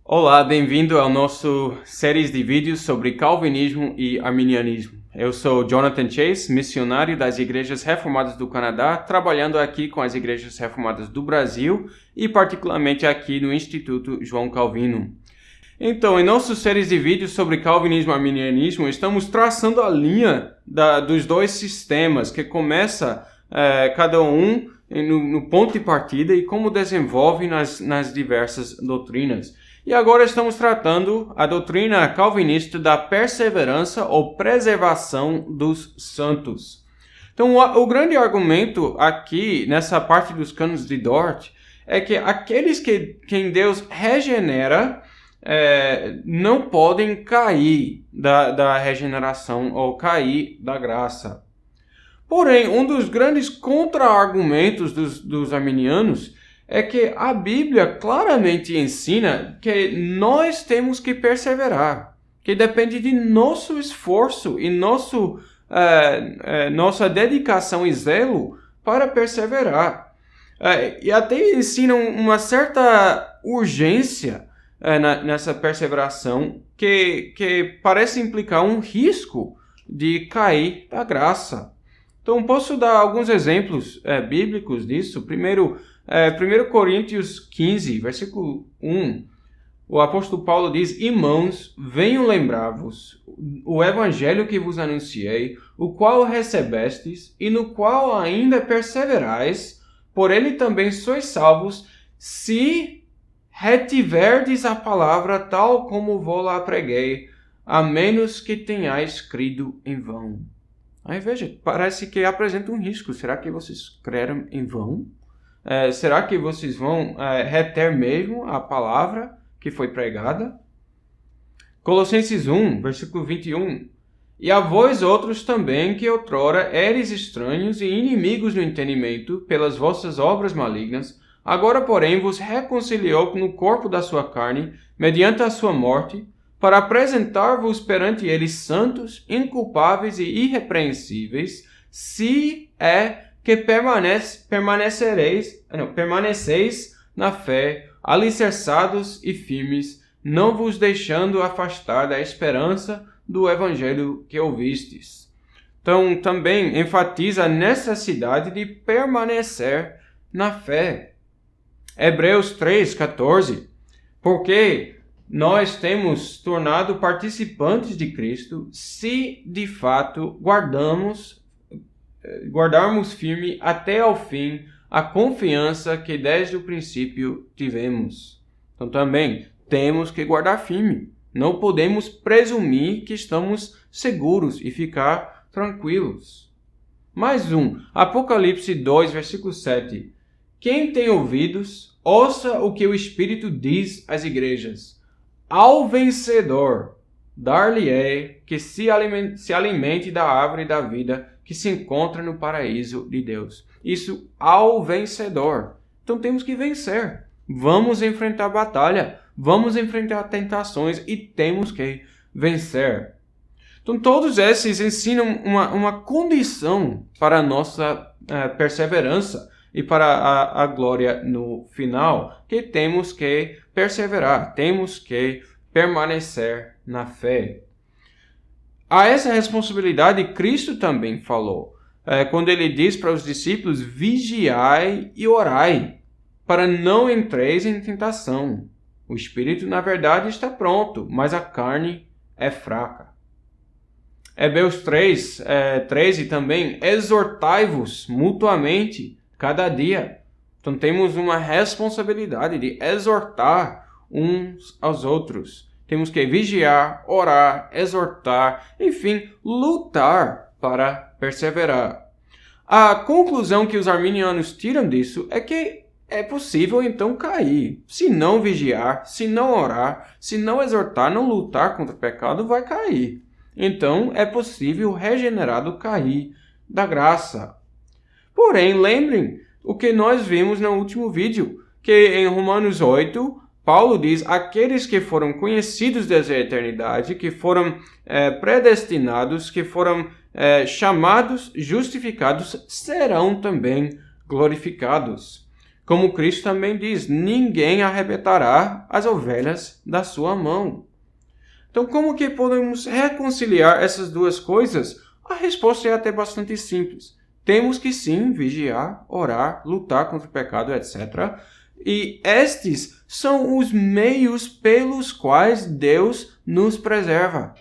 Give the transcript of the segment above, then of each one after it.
Olá, bem-vindo ao nosso série de vídeos sobre calvinismo e arminianismo. Eu sou Jonathan Chase, missionário das Igrejas Reformadas do Canadá, trabalhando aqui com as Igrejas Reformadas do Brasil e particularmente aqui no Instituto João Calvino. Então, em nossas séries de vídeos sobre calvinismo e arminianismo, estamos traçando a linha dos dois sistemas, que começa cada um no ponto de partida e como desenvolve nas diversas doutrinas. E agora estamos tratando a doutrina calvinista da perseverança ou preservação dos santos. Então, o grande argumento aqui, nessa parte dos cânones de Dort, é que aqueles quem Deus regenera não podem cair da regeneração ou cair da graça. Porém, um dos grandes contra-argumentos dos arminianos é que a Bíblia claramente ensina que nós temos que perseverar, que depende de nosso esforço e nossa dedicação e zelo para perseverar. E até ensinam uma certa urgência nessa perseveração que parece implicar um risco de cair da graça. Então, posso dar alguns exemplos bíblicos disso. Primeiro, 1 Coríntios 15, versículo 1, o apóstolo Paulo diz: Irmãos, venho lembrar-vos o evangelho que vos anunciei, o qual recebestes e no qual ainda perseverais, por ele também sois salvos, se retiverdes a palavra tal como vou-la preguei, a menos que tenhais crido em vão. Aí veja, parece que apresenta um risco. Será que vocês creram em vão? Será que vocês vão reter mesmo a palavra que foi pregada? Colossenses 1, versículo 21. E a vós outros também, que outrora eres estranhos e inimigos no entendimento, pelas vossas obras malignas, agora, porém, vos reconciliou no corpo da sua carne, mediante a sua morte, para apresentar-vos perante ele santos, inculpáveis e irrepreensíveis, se que permaneceis na fé, alicerçados e firmes, não vos deixando afastar da esperança do evangelho que ouvistes. Então, também enfatiza a necessidade de permanecer na fé. Hebreus 3:14, porque nós temos tornado participantes de Cristo se de fato guardarmos firme até ao fim a confiança que desde o princípio tivemos. Então também temos que guardar firme. Não podemos presumir que estamos seguros e ficar tranquilos. Mais um, Apocalipse 2, versículo 7. Quem tem ouvidos, ouça o que o Espírito diz às igrejas. Ao vencedor, dar-lhe-ei que se alimente da árvore da vida que se encontra no paraíso de Deus. Isso ao vencedor. Então temos que vencer. Vamos enfrentar a batalha. Vamos enfrentar tentações e temos que vencer. Então todos esses ensinam uma condição para a nossa perseverança e para a glória no final, que temos que perseverar, temos que permanecer na fé. A essa responsabilidade Cristo também falou, quando ele diz para os discípulos: vigiai e orai, para não entreis em tentação. O espírito, na verdade, está pronto, mas a carne é fraca. Hebreus 3:13 também: exortai-vos mutuamente cada dia. Então temos uma responsabilidade de exortar uns aos outros. Temos que vigiar, orar, exortar, enfim, lutar para perseverar. A conclusão que os arminianos tiram disso é que é possível então cair. Se não vigiar, se não orar, se não exortar, não lutar contra o pecado, vai cair. Então é possível o regenerado cair da graça. Porém, lembrem o que nós vimos no último vídeo, que em Romanos 8, Paulo diz: aqueles que foram conhecidos desde a eternidade, que foram predestinados, que foram chamados, justificados, serão também glorificados. Como Cristo também diz, ninguém arrebatará as ovelhas da sua mão. Então, como que podemos reconciliar essas duas coisas? A resposta é até bastante simples. Temos que sim vigiar, orar, lutar contra o pecado, etc. E estes são os meios pelos quais Deus nos preserva.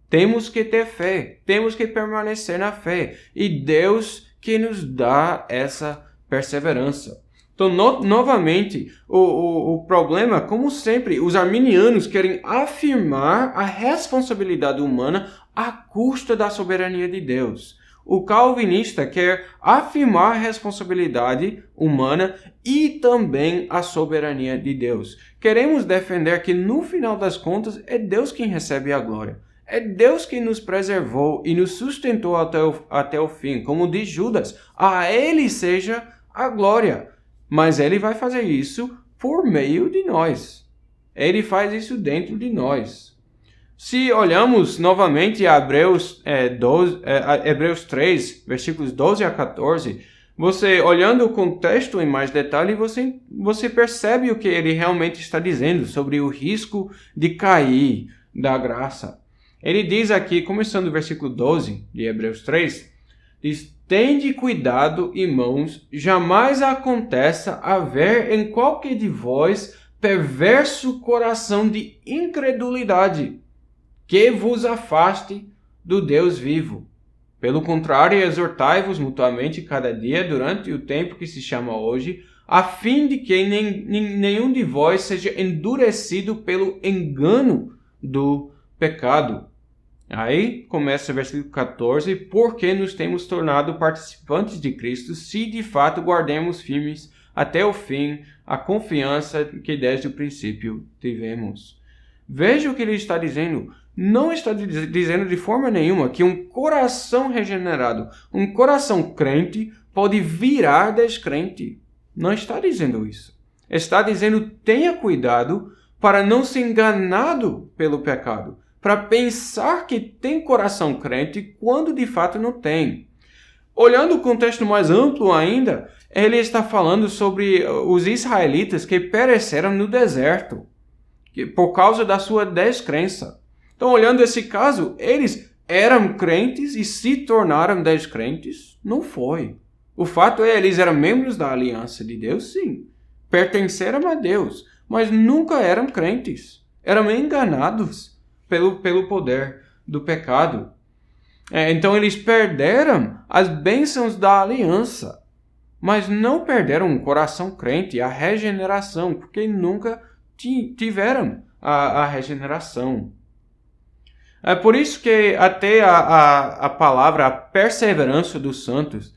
Temos que ter fé, temos que permanecer na fé. E Deus que nos dá essa perseverança. Então, novamente, o problema, como sempre, os arminianos querem afirmar a responsabilidade humana à custa da soberania de Deus. O calvinista quer afirmar a responsabilidade humana e também a soberania de Deus. Queremos defender que, no final das contas, é Deus quem recebe a glória. É Deus quem nos preservou e nos sustentou até o fim. Como diz Judas, a Ele seja a glória. Mas Ele vai fazer isso por meio de nós. Ele faz isso dentro de nós. Se olhamos novamente a Hebreus 3, versículos 12 a 14, você olhando o contexto em mais detalhe, você percebe o que ele realmente está dizendo sobre o risco de cair da graça. Ele diz aqui, começando o versículo 12 de Hebreus 3, diz: "Tende cuidado, irmãos, jamais aconteça haver em qualquer de vós perverso coração de incredulidade, que vos afaste do Deus vivo. Pelo contrário, exortai-vos mutuamente cada dia durante o tempo que se chama hoje, a fim de que nenhum de vós seja endurecido pelo engano do pecado." Aí começa o versículo 14, "Porque nos temos tornado participantes de Cristo, se de fato guardemos firmes até o fim a confiança que desde o princípio tivemos." Veja o que ele está dizendo. Não está dizendo de forma nenhuma que um coração regenerado, um coração crente, pode virar descrente. Não está dizendo isso. Está dizendo: tenha cuidado para não ser enganado pelo pecado, para pensar que tem coração crente quando de fato não tem. Olhando o contexto mais amplo ainda, ele está falando sobre os israelitas que pereceram no deserto por causa da sua descrença. Então, olhando esse caso, eles eram crentes e se tornaram descrentes? Não foi. O fato é, eles eram membros da aliança de Deus, sim. Pertenceram a Deus, mas nunca eram crentes. Eram enganados pelo poder do pecado. Então, eles perderam as bênçãos da aliança, mas não perderam o coração crente, a regeneração, porque nunca tiveram a regeneração. É por isso que até a palavra perseverança dos santos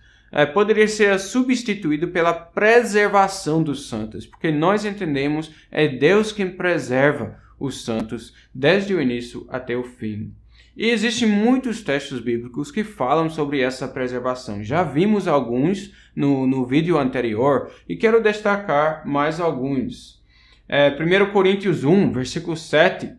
poderia ser substituído pela preservação dos santos, porque nós entendemos é Deus quem preserva os santos desde o início até o fim. E existem muitos textos bíblicos que falam sobre essa preservação. Já vimos alguns no vídeo anterior e quero destacar mais alguns. 1 Coríntios 1, versículo 7,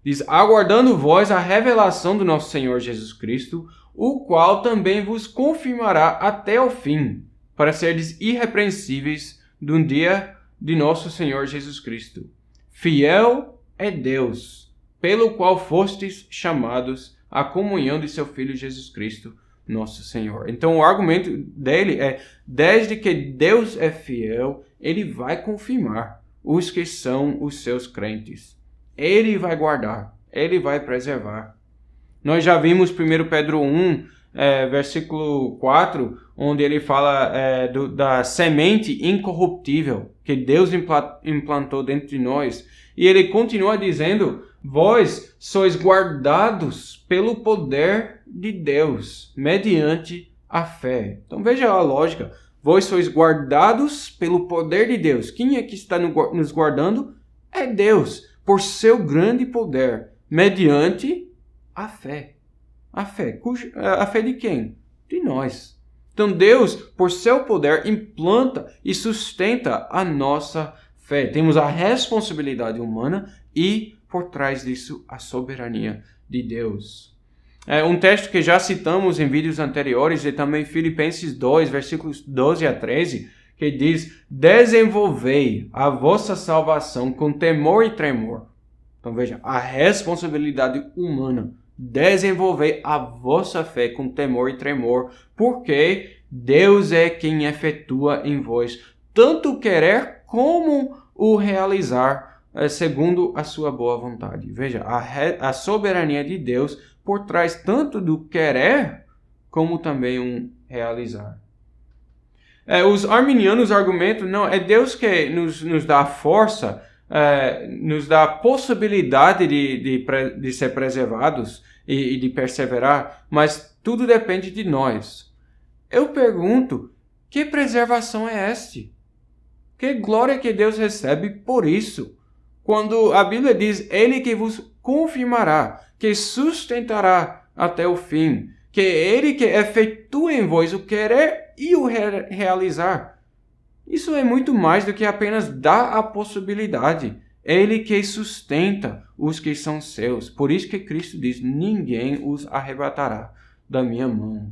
diz: "Aguardando vós a revelação do nosso Senhor Jesus Cristo, o qual também vos confirmará até o fim, para serdes irrepreensíveis do dia de nosso Senhor Jesus Cristo. Fiel é Deus, pelo qual fostes chamados à comunhão de seu Filho Jesus Cristo, nosso Senhor." Então o argumento dele é: desde que Deus é fiel, ele vai confirmar os que são os seus crentes. Ele vai guardar, ele vai preservar. Nós já vimos 1 Pedro 1, versículo 4, onde ele fala da semente incorruptível que Deus implantou dentro de nós. E ele continua dizendo: "Vós sois guardados pelo poder de Deus, mediante a fé." Então veja a lógica. Vós sois guardados pelo poder de Deus. Quem é que está nos guardando? É Deus, por seu grande poder, mediante a fé. A fé. A fé de quem? De nós. Então Deus, por seu poder, implanta e sustenta a nossa fé. Temos a responsabilidade humana e, por trás disso, a soberania de Deus. Um texto que já citamos em vídeos anteriores é também Filipenses 2, versículos 12 a 13, que diz: desenvolvei a vossa salvação com temor e tremor. Então veja, a responsabilidade humana. Desenvolver a vossa fé com temor e tremor, porque Deus é quem efetua em vós tanto o querer como o realizar, segundo a sua boa vontade. Veja, a soberania de Deus por trás tanto do querer como também um realizar. Os arminianos argumentam, não, é Deus que nos dá a força, nos dá a possibilidade de ser preservados e de perseverar, mas tudo depende de nós. Eu pergunto, que preservação é esta? Que glória que Deus recebe por isso? Quando a Bíblia diz, Ele que vos confirmará, que sustentará até o fim, que Ele que efetua em vós o querer e o realizar. Isso é muito mais do que apenas dar a possibilidade. Ele que sustenta os que são seus. Por isso que Cristo diz, ninguém os arrebatará da minha mão.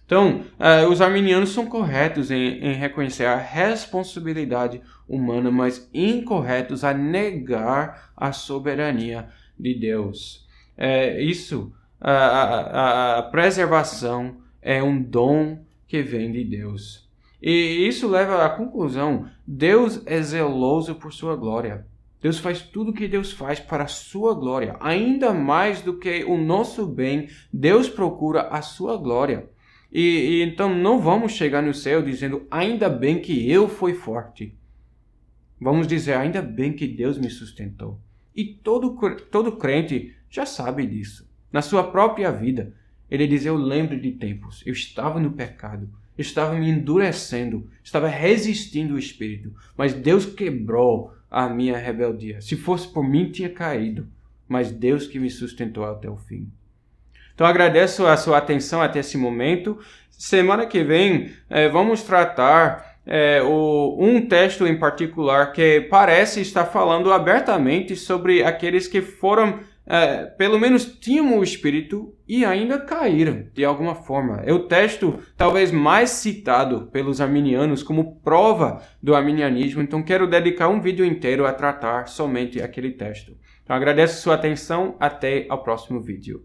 Então, os arminianos são corretos em reconhecer a responsabilidade humana, mas incorretos a negar a soberania de Deus. A preservação é um dom que vem de Deus. E isso leva à conclusão, Deus é zeloso por sua glória. Deus faz tudo o que Deus faz para a sua glória. Ainda mais do que o nosso bem, Deus procura a sua glória. E então não vamos chegar no céu dizendo, ainda bem que eu fui forte. Vamos dizer, ainda bem que Deus me sustentou. E todo crente já sabe disso. Na sua própria vida, ele diz, eu lembro de tempos, eu estava no pecado, eu estava me endurecendo, estava resistindo ao Espírito, mas Deus quebrou a minha rebeldia. Se fosse por mim, tinha caído, mas Deus que me sustentou até o fim. Então agradeço a sua atenção até esse momento. Semana que vem vamos tratar um texto em particular que parece estar falando abertamente sobre aqueles que foram, pelo menos tinham o Espírito e ainda caíram de alguma forma. É o texto talvez mais citado pelos arminianos como prova do arminianismo, então quero dedicar um vídeo inteiro a tratar somente aquele texto. Então agradeço a sua atenção, até ao próximo vídeo.